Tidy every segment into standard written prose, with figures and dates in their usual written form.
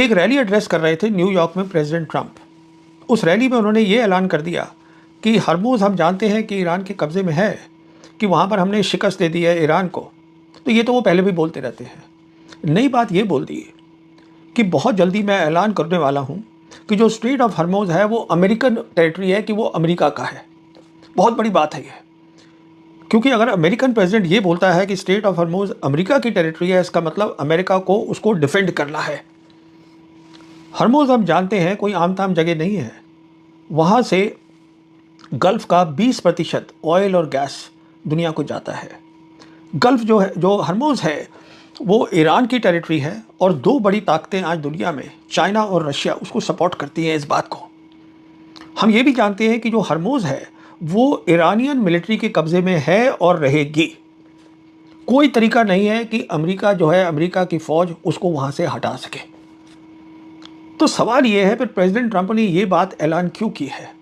एक rally address कर रहे थे न्यूयॉर्क में प्रेसिडेंट ट्रंप। उस रैली में उन्होंने ये ऐलान कर दिया कि हरमुज़ हम जानते हैं कि ईरान के कब्ज़े में है, कि वहाँ पर हमने शिकस्त दे दी है ईरान को। तो ये तो वो पहले भी बोलते रहते हैं। नई बात ये बोल दी कि बहुत जल्दी मैं ऐलान करने वाला हूँ कि जो स्ट्रेट ऑफ हरमुज़ है वो अमेरिकन टेरिटरी है, कि वो अमेरिका का है। बहुत बड़ी बात है ये, क्योंकि अगर अमेरिकन प्रेसिडेंट ये बोलता है कि स्ट्रेट ऑफ हरमुज़ अमेरिका की टेरिटरी है, इसका मतलब अमेरिका को उसको डिफेंड करना है। हरमुज़ हम जानते हैं कोई आम ताम जगह नहीं है। वहाँ से गल्फ़ का 20% ऑयल और गैस दुनिया को जाता है। गल्फ़ जो है, जो हरमुज़ है, वो ईरान की टेरिटरी है और दो बड़ी ताकतें आज दुनिया में, चाइना और रशिया, उसको सपोर्ट करती हैं इस बात को। हम ये भी जानते हैं कि जो हरमुज़ है वो ईरानियन मिलिट्री के कब्ज़े में है और रहेगी। कोई तरीका नहीं है कि अमेरिका जो है, अमेरिका की फ़ौज उसको वहाँ से हटा सके। तो सवाल ये है, फिर प्रेसिडेंट ट्रंप ने ये बात ऐलान क्यों की है?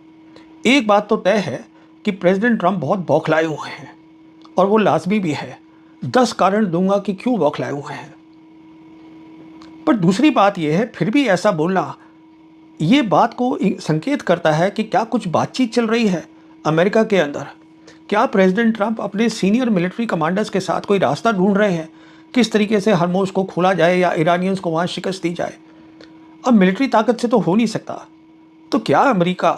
एक बात तो तय है कि प्रेसिडेंट ट्रंप बहुत बौखलाए हुए हैं, और वो लाजमी भी है। 10 कारण दूंगा कि क्यों बौखलाए हुए हैं। पर दूसरी बात यह है, फिर भी ऐसा बोलना ये बात को संकेत करता है कि क्या कुछ बातचीत चल रही है अमेरिका के अंदर। क्या प्रेसिडेंट ट्रंप अपने सीनियर मिलिट्री कमांडर्स के साथ कोई रास्ता ढूंढ रहे हैं, किस तरीके से हरमुज़ को खोला जाए या ईरानियंस को वहाँ शिकस्त दी जाए। अब मिलिट्री ताकत से तो हो नहीं सकता, तो क्या अमेरिका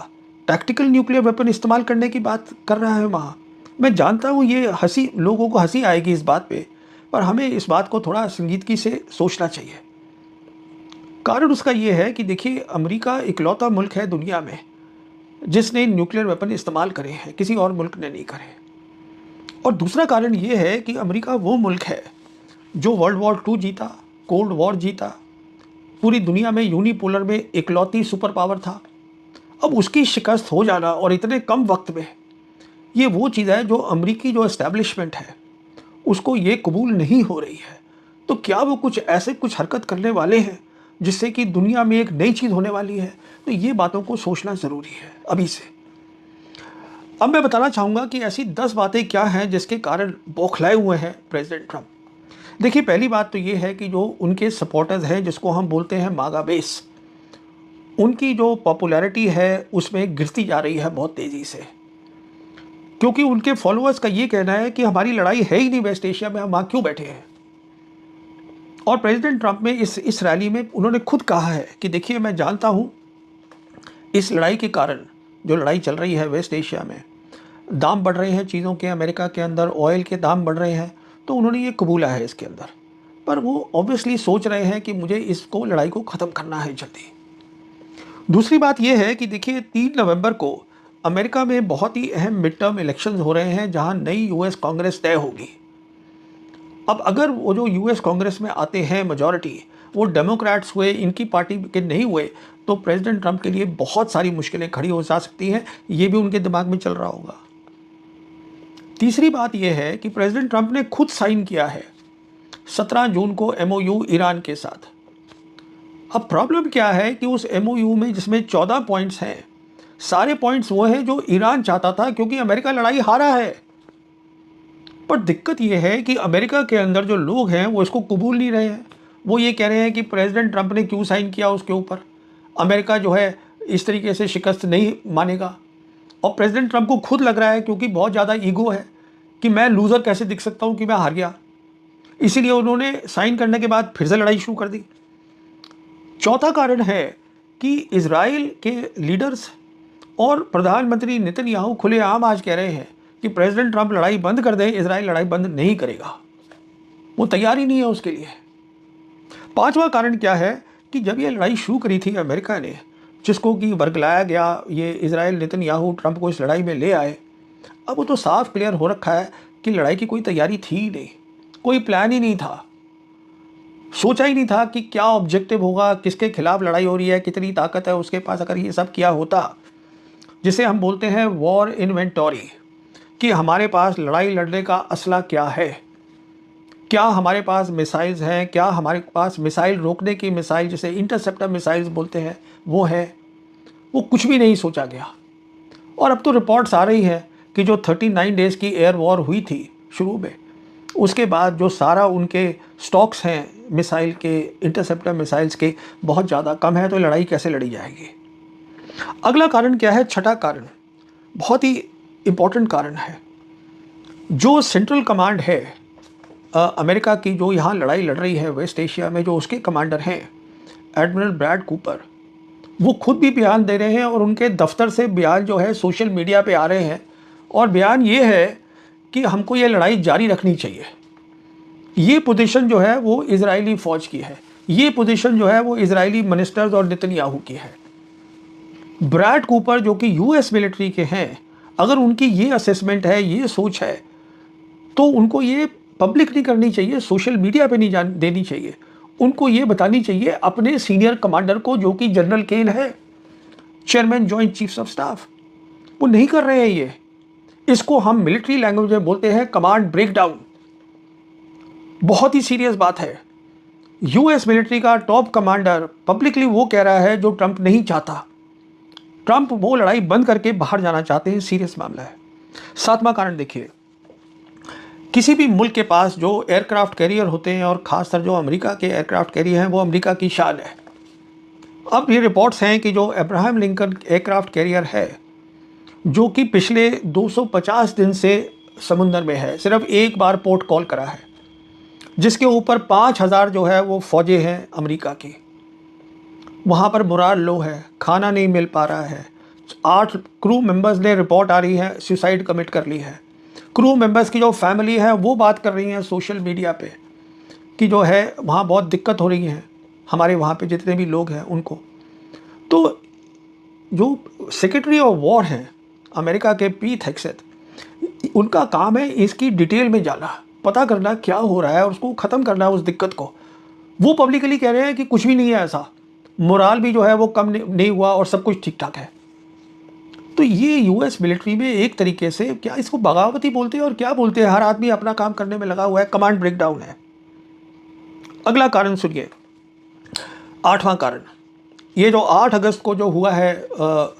टैक्टिकल न्यूक्लियर वेपन इस्तेमाल करने की बात कर रहा है वहाँ? मैं जानता हूँ ये लोगों को हंसी आएगी इस बात पे, पर हमें इस बात को थोड़ा संजीदगी से सोचना चाहिए। कारण उसका ये है कि देखिए, अमेरिका इकलौता मुल्क है दुनिया में जिसने न्यूक्लियर वेपन इस्तेमाल करे हैं, किसी और मुल्क ने नहीं करे। और दूसरा कारण ये है कि अमेरिका वो मुल्क है जो वर्ल्ड वॉर 2 जीता, कोल्ड वॉर जीता, पूरी दुनिया में यूनिपोलर में इकलौती सुपर पावर था। अब उसकी शिकस्त हो जाना और इतने कम वक्त में, ये वो चीज़ है जो अमेरिकी जो एस्टैब्लिशमेंट है उसको ये कबूल नहीं हो रही है। तो क्या वो कुछ हरकत करने वाले हैं जिससे कि दुनिया में एक नई चीज़ होने वाली है? तो ये बातों को सोचना ज़रूरी है अभी से। अब मैं बताना चाहूँगा कि ऐसी 10 बातें क्या हैं जिसके कारण बौखलाए हुए हैं प्रेसिडेंट ट्रंप। देखिए, पहली बात तो ये है कि जो उनके सपोर्टर्स हैं, जिसको हम बोलते हैं मागा बेस, उनकी जो पॉपुलैरिटी है उसमें गिरती जा रही है बहुत तेज़ी से, क्योंकि उनके फॉलोअर्स का ये कहना है कि हमारी लड़ाई है ही नहीं वेस्ट एशिया में, हम वहाँ क्यों बैठे हैं। और प्रेसिडेंट ट्रंप में इस रैली में उन्होंने खुद कहा है कि देखिए, मैं जानता हूँ इस लड़ाई के कारण, जो लड़ाई चल रही है वेस्ट एशिया में, दाम बढ़ रहे हैं चीज़ों के, अमेरिका के अंदर ऑयल के दाम बढ़ रहे हैं, तो उन्होंने ये कबूला है इसके अंदर। पर वो ऑब्वियसली सोच रहे हैं कि मुझे इसको, लड़ाई को ख़त्म करना है जल्दी। दूसरी बात यह है कि देखिए, 3 नवंबर को अमेरिका में बहुत ही अहम मिड टर्म इलेक्शंस हो रहे हैं जहां नई यूएस कांग्रेस तय होगी। अब अगर वो जो यूएस कांग्रेस में आते हैं मेजॉरिटी, वो डेमोक्रेट्स हुए, इनकी पार्टी के नहीं हुए, तो प्रेसिडेंट ट्रंप के लिए बहुत सारी मुश्किलें खड़ी हो जा सकती हैं। ये भी उनके दिमाग में चल रहा होगा। तीसरी बात यह है कि प्रेसिडेंट ट्रंप ने खुद साइन किया है 17 जून को एमओयू ईरान के साथ। अब प्रॉब्लम क्या है कि उस एमओयू में, जिसमें 14 पॉइंट्स हैं, सारे पॉइंट्स वो हैं जो ईरान चाहता था, क्योंकि अमेरिका लड़ाई हारा है। पर दिक्कत यह है कि अमेरिका के अंदर जो लोग हैं वो इसको कबूल नहीं रहे हैं। वो ये कह रहे हैं कि प्रेसिडेंट ट्रंप ने क्यों साइन किया उसके ऊपर, अमेरिका जो है इस तरीके से शिकस्त नहीं मानेगा। और प्रेसिडेंट ट्रंप को खुद लग रहा है, क्योंकि बहुत ज़्यादा ईगो है, कि मैं लूज़र कैसे दिख सकता हूँ कि मैं हार गया। इसीलिए उन्होंने साइन करने के बाद फिर से लड़ाई शुरू कर दी। चौथा कारण है कि इजराइल के लीडर्स और प्रधानमंत्री नेतन्याहू खुलेआम आज कह रहे हैं कि प्रेसिडेंट ट्रंप लड़ाई बंद कर दें, इजराइल लड़ाई बंद नहीं करेगा, वो तैयार ही नहीं है उसके लिए। पांचवा कारण क्या है कि जब ये लड़ाई शुरू करी थी अमेरिका ने, जिसको कि वर्गलाया गया, ये इजराइल नेतन्याहू ट्रंप को इस लड़ाई में ले आए, अब वो तो साफ क्लियर हो रखा है कि लड़ाई की कोई तैयारी थी ही नहीं, कोई प्लान ही नहीं था, सोचा ही नहीं था कि क्या ऑब्जेक्टिव होगा, किसके खिलाफ लड़ाई हो रही है, कितनी ताकत है उसके पास। अगर ये सब किया होता, जिसे हम बोलते हैं वॉर इन्वेंटरी, कि हमारे पास लड़ाई लड़ने का असला क्या है, क्या हमारे पास मिसाइल्स हैं, क्या हमारे पास मिसाइल रोकने की मिसाइल, जिसे इंटरसेप्टर मिसाइल्स बोलते हैं, वो है, वो कुछ भी नहीं सोचा गया। और अब तो रिपोर्ट्स आ रही है कि जो 39 डेज़ की एयर वॉर हुई थी शुरू में, उसके बाद जो सारा उनके स्टॉक्स हैं मिसाइल के, इंटरसेप्टर मिसाइल्स के बहुत ज़्यादा कम है, तो लड़ाई कैसे लड़ी जाएगी। अगला कारण क्या है, छठा कारण बहुत ही इम्पोर्टेंट कारण है। जो सेंट्रल कमांड है अमेरिका की, जो यहाँ लड़ाई लड़ रही है वेस्ट एशिया में, जो उसके कमांडर हैं एडमिरल ब्रैड कूपर, वो खुद भी बयान दे रहे हैं और उनके दफ्तर से बयान जो है सोशल मीडिया पे आ रहे हैं, और बयान ये है कि हमको ये लड़ाई जारी रखनी चाहिए। ये पोजीशन जो है वो इजरायली फ़ौज की है, ये पोजीशन जो है वो इजरायली मिनिस्टर्स और नेतन्याहू की है। ब्रैड कूपर जो कि यूएस मिलिट्री के हैं, अगर उनकी ये असेसमेंट है, ये सोच है, तो उनको ये पब्लिक नहीं करनी चाहिए, सोशल मीडिया पे नहीं देनी चाहिए। उनको ये बतानी चाहिए अपने सीनियर कमांडर को, जो कि जनरल केन है, chairman joint chiefs of staff. वो नहीं कर रहे हैं ये। इसको हम मिलिट्री लैंग्वेज में बोलते हैं कमांड ब्रेकडाउन। बहुत ही सीरियस बात है। यूएस मिलिट्री का टॉप कमांडर पब्लिकली वो कह रहा है जो ट्रंप नहीं चाहता। ट्रंप वो लड़ाई बंद करके बाहर जाना चाहते हैं, सीरियस मामला है। सातवां कारण देखिए, किसी भी मुल्क के पास जो एयरक्राफ्ट कैरियर होते हैं, और ख़ासकर जो अमेरिका के एयरक्राफ्ट कैरियर हैं, वो अमेरिका की शान है। अब ये रिपोर्ट्स हैं कि जो अब्राहम लिंकन एयरक्राफ्ट कैरियर है, जो कि पिछले 250 दिन से समुंदर में है, सिर्फ एक बार पोर्ट कॉल करा है, जिसके ऊपर 5000 जो है वो फ़ौजें हैं अमेरिका की। वहाँ पर मोराल लो है, खाना नहीं मिल पा रहा है। 8 क्रू मेंबर्स ने, रिपोर्ट आ रही है, सुसाइड कमिट कर ली है। क्रू मेंबर्स की जो फैमिली है वो बात कर रही हैं सोशल मीडिया पे कि जो है वहाँ बहुत दिक्कत हो रही है, हमारे वहाँ पे जितने भी लोग हैं उनको। तो जो सेक्रेटरी ऑफ वॉर हैं अमेरिका के, पीट हेग्सेथ, उनका काम है इसकी डिटेल में जाना, पता करना क्या हो रहा है और उसको ख़त्म करना उस दिक्कत को। वो पब्लिकली कह रहे हैं कि कुछ भी नहीं है ऐसा, मोराल भी जो है वो कम नहीं हुआ और सब कुछ ठीक ठाक है। तो ये यूएस मिलिट्री में एक तरीके से, क्या इसको बगावती बोलते हैं और क्या बोलते हैं, हर आदमी अपना काम करने में लगा हुआ है, कमांड ब्रेकडाउन है। अगला कारण सुनिए, आठवां कारण, ये जो 8 अगस्त को जो हुआ है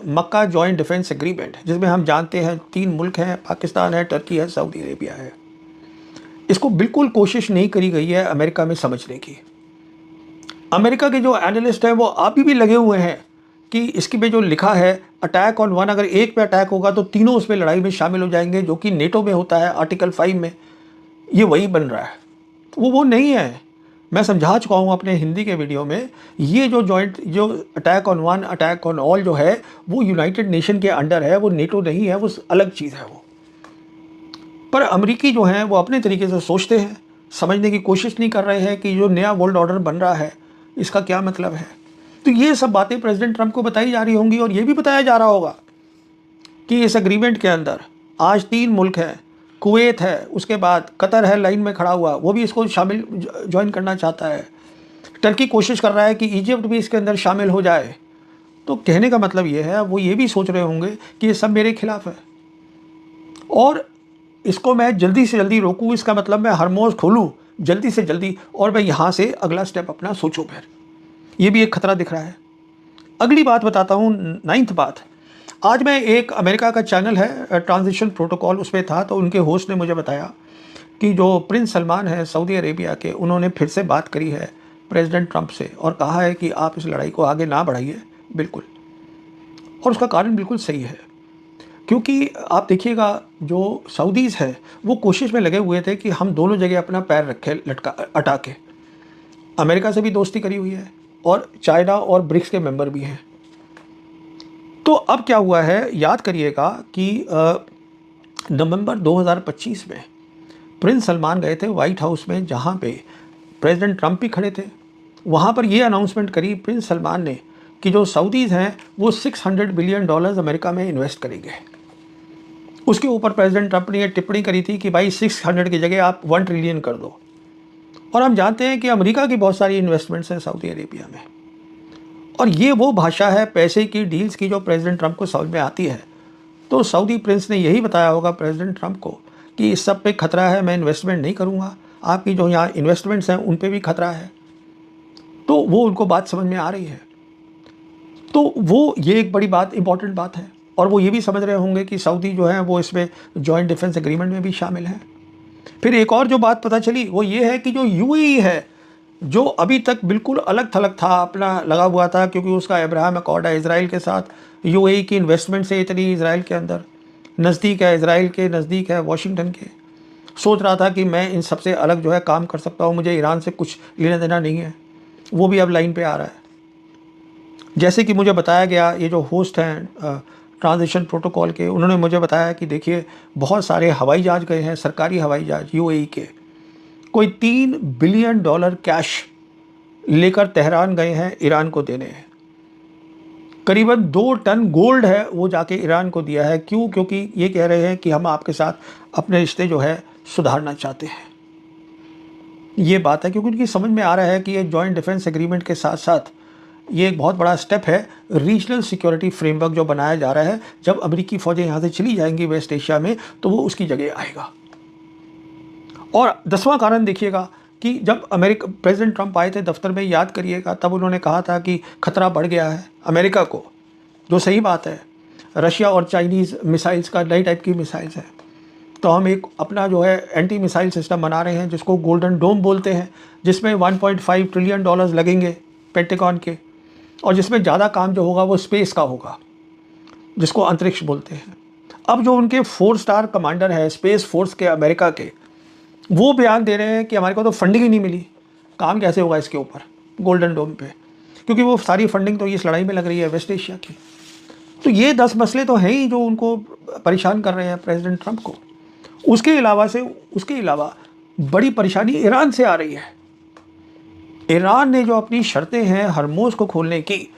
मक्का जॉइंट डिफेंस एग्रीमेंट, जिसमें हम जानते हैं 3 मुल्क हैं, पाकिस्तान है, टर्की है, सऊदी अरेबिया है। इसको बिल्कुल कोशिश नहीं करी गई है अमेरिका में समझने की। अमेरिका के जो एनालिस्ट हैं वो अभी भी लगे हुए हैं कि इसकी में जो लिखा है अटैक ऑन वन, अगर एक पे अटैक होगा तो तीनों उसमें लड़ाई में शामिल हो जाएंगे, जो कि नेटो में होता है आर्टिकल 5 में। ये वही बन रहा है, वो नहीं है। मैं समझा चुका हूँ अपने हिंदी के वीडियो में, ये जो जॉइंट, जो attack on one, attack on all जो है, वो यूनाइटेड नेशन के अंडर है, वो नेटो नहीं है, वो अलग चीज़ है वो। पर अमेरिकी जो हैं वो अपने तरीके से सोचते हैं, समझने की कोशिश नहीं कर रहे हैं कि जो नया वर्ल्ड ऑर्डर बन रहा है इसका क्या मतलब है। तो ये सब बातें प्रेसिडेंट ट्रंप को बताई जा रही होंगी, और ये भी बताया जा रहा होगा कि इस एग्रीमेंट के अंदर आज 3 मुल्क हैं, कुवैत है, उसके बाद कतर है लाइन में खड़ा हुआ, वो भी इसको शामिल ज्वाइन करना चाहता है। टर्की कोशिश कर रहा है कि इजिप्ट भी इसके अंदर शामिल हो जाए। तो कहने का मतलब ये है, वो ये भी सोच रहे होंगे कि ये सब मेरे खिलाफ है और इसको मैं जल्दी से जल्दी रोकूं, इसका मतलब मैं हरमोज खोलूं जल्दी से जल्दी, और मैं यहाँ से अगला स्टेप अपना सोचूं। फिर ये भी एक खतरा दिख रहा है। अगली बात बताता हूँ, 9th बात। आज मैं एक अमेरिका का चैनल है ट्रांजिशन प्रोटोकॉल, उसमें था, तो उनके होस्ट ने मुझे बताया कि जो प्रिंस सलमान है सऊदी अरेबिया के, उन्होंने फिर से बात करी है प्रेसिडेंट ट्रंप से और कहा है कि आप इस लड़ाई को आगे ना बढ़ाइए बिल्कुल। और उसका कारण बिल्कुल सही है, क्योंकि आप देखिएगा जो सऊदीज़ हैं वो कोशिश में लगे हुए थे कि हम दोनों जगह अपना पैर रखें लटका अटा के। अमेरिका से भी दोस्ती करी हुई है और चाइना और ब्रिक्स के मेंबर भी हैं। तो अब क्या हुआ है, याद करिएगा कि नवंबर 2025 में प्रिंस सलमान गए थे वाइट हाउस में, जहाँ पे प्रेसिडेंट ट्रंप भी खड़े थे। वहाँ पर ये अनाउंसमेंट करी प्रिंस सलमान ने कि जो सऊदीज़ हैं वो $600 बिलियन अमेरिका में इन्वेस्ट करेंगे। उसके ऊपर प्रेसिडेंट ट्रंप ने ये टिप्पणी करी थी कि भाई 600 की जगह आप 1 ट्रिलियन कर दो। और हम जानते हैं कि अमेरिका की बहुत सारी इन्वेस्टमेंट्स हैं सऊदी अरेबिया में, और ये वो भाषा है पैसे की, डील्स की, जो प्रेसिडेंट ट्रंप को समझ में आती है। तो सऊदी प्रिंस ने यही बताया होगा प्रेसिडेंट ट्रंप को कि इस सब पे खतरा है, मैं इन्वेस्टमेंट नहीं करूँगा, आपकी जो यहाँ इन्वेस्टमेंट्स हैं उन पे भी खतरा है। तो वो उनको बात समझ में आ रही है। तो वो ये एक बड़ी बात, इंपॉर्टेंट बात है। और वो ये भी समझ रहे होंगे कि सऊदी जो है वो इसमें जॉइंट डिफेंस एग्रीमेंट में भी शामिल है। फिर एक और जो बात पता चली वो ये है कि जो यूएई है, जो अभी तक बिल्कुल अलग थलग था, अपना लगा हुआ था, क्योंकि उसका अब्राहम अकॉर्ड है इजराइल के साथ, यूएई की इन्वेस्टमेंट से इतनी इजराइल के अंदर नज़दीक है, इजराइल के नज़दीक है वाशिंगटन के, सोच रहा था कि मैं इन सबसे अलग जो है काम कर सकता हूँ, मुझे ईरान से कुछ लेना देना नहीं है, वो भी अब लाइन पे आ रहा है। जैसे कि मुझे बताया गया, ये जो होस्ट हैं ट्रांजिशन प्रोटोकॉल के, उन्होंने मुझे बताया कि देखिए बहुत सारे हवाई जहाज़ गए हैं, सरकारी हवाई जहाज़ यूएई के, कोई $3 बिलियन कैश लेकर तेहरान गए हैं ईरान को देने। करीबन 2 टन गोल्ड है वो जाके ईरान को दिया है। क्यों? क्योंकि ये कह रहे हैं कि हम आपके साथ अपने रिश्ते जो है सुधारना चाहते हैं। ये बात है, क्योंकि उनकी समझ में आ रहा है कि ये जॉइंट डिफेंस एग्रीमेंट के साथ साथ ये एक बहुत बड़ा स्टेप है, रीजनल सिक्योरिटी फ्रेमवर्क जो बनाया जा रहा है। जब अमेरिकी फ़ौजें यहाँ से चली जाएंगी वेस्ट एशिया में, तो वो उसकी जगह आएगा। और 10वां कारण देखिएगा कि जब अमेरिका प्रेसिडेंट ट्रंप आए थे दफ्तर में, याद करिएगा, तब उन्होंने कहा था कि खतरा बढ़ गया है अमेरिका को, जो सही बात है। रशिया और चाइनीज़ मिसाइल्स का नई टाइप की मिसाइल्स है, तो हम एक अपना जो है एंटी मिसाइल सिस्टम बना रहे हैं, जिसको गोल्डन डोम बोलते हैं, जिसमें $1.5 ट्रिलियन लगेंगे पेंटागन के, और जिसमें ज़्यादा काम जो होगा वो स्पेस का होगा, जिसको अंतरिक्ष बोलते हैं। अब जो उनके 4 स्टार कमांडर है स्पेस फोर्स के अमेरिका के, वो बयान दे रहे हैं कि हमारे को तो फंडिंग ही नहीं मिली, काम कैसे होगा इसके ऊपर गोल्डन डोम पे, क्योंकि वो सारी फंडिंग तो इस लड़ाई में लग रही है वेस्ट एशिया की। तो ये 10 मसले तो हैं ही जो उनको परेशान कर रहे हैं प्रेसिडेंट ट्रंप को। उसके अलावा बड़ी परेशानी ईरान से आ रही है। ईरान ने जो अपनी शर्तें हैं हरमोज़ को खोलने की,